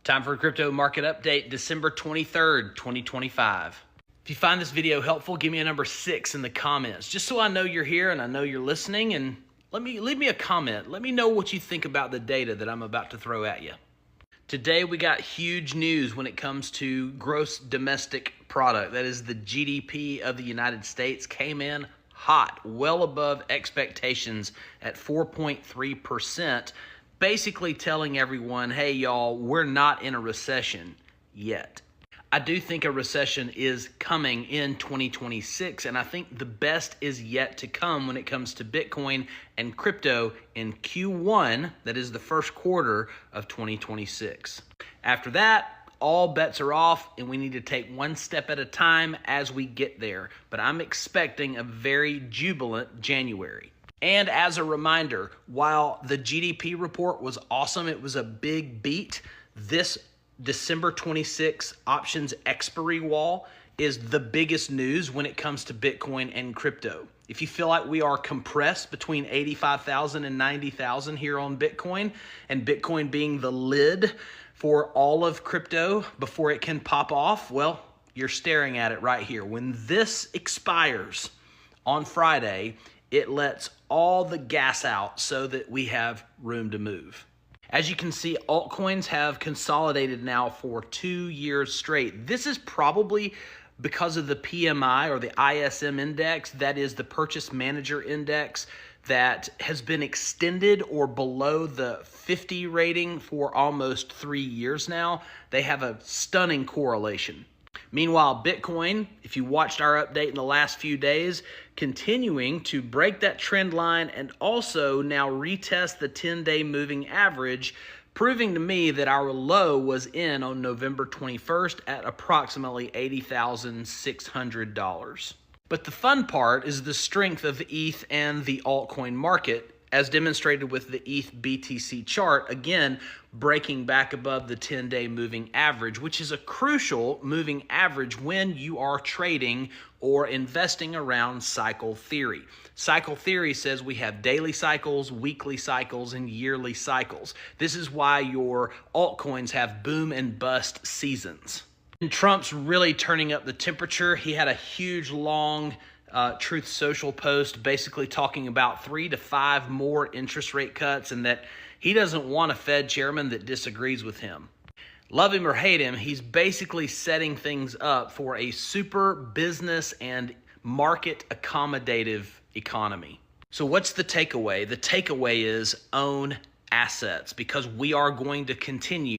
Time for a crypto market update, December 23rd, 2025. If you find this video helpful, give me a number 6 in the comments, just so I know you're here and I know you're listening, and leave me a comment. Let me know what you think about the data that I'm about to throw at you. Today we got huge news when it comes to gross domestic product. That is, the GDP of the United States came in hot, well above expectations at 4.3%, basically telling everyone, hey y'all, we're not in a recession yet. I do think a recession is coming in 2026, and I think the best is yet to come when it comes to Bitcoin and crypto in Q1, that is the first quarter of 2026. After that, all bets are off, and we need to take one step at a time as we get there. But I'm expecting a very jubilant January. And as a reminder, while the GDP report was awesome, it was a big beat, this December 26 options expiry wall is the biggest news when it comes to Bitcoin and crypto. If you feel like we are compressed between 85,000 and 90,000 here on Bitcoin, and Bitcoin being the lid for all of crypto before it can pop off, well, you're staring at it right here. When this expires on Friday, it lets all the gas out so that we have room to move. As you can see, altcoins have consolidated now for 2 years straight. This is probably because of the PMI, or the ISM index, that is the Purchase Manager Index, that has been extended or below the 50 rating for almost 3 years now. They have a stunning correlation. Meanwhile, Bitcoin, if you watched our update in the last few days, continuing to break that trend line and also now retest the 10-day moving average, proving to me that our low was in on November 21st at approximately $80,600. But the fun part is the strength of ETH and the altcoin market, as demonstrated with the ETH BTC chart, again, breaking back above the 10-day moving average, which is a crucial moving average when you are trading or investing around cycle theory. Cycle theory says we have daily cycles, weekly cycles, and yearly cycles. This is why your altcoins have boom and bust seasons. And Trump's really turning up the temperature. He had a huge, long Truth Social post basically talking about 3 to 5 more interest rate cuts, and that he doesn't want a Fed chairman that disagrees with him. Love him or hate him, he's basically setting things up for a super business and market accommodative economy. So what's the takeaway? The takeaway is own assets, because we are going to continue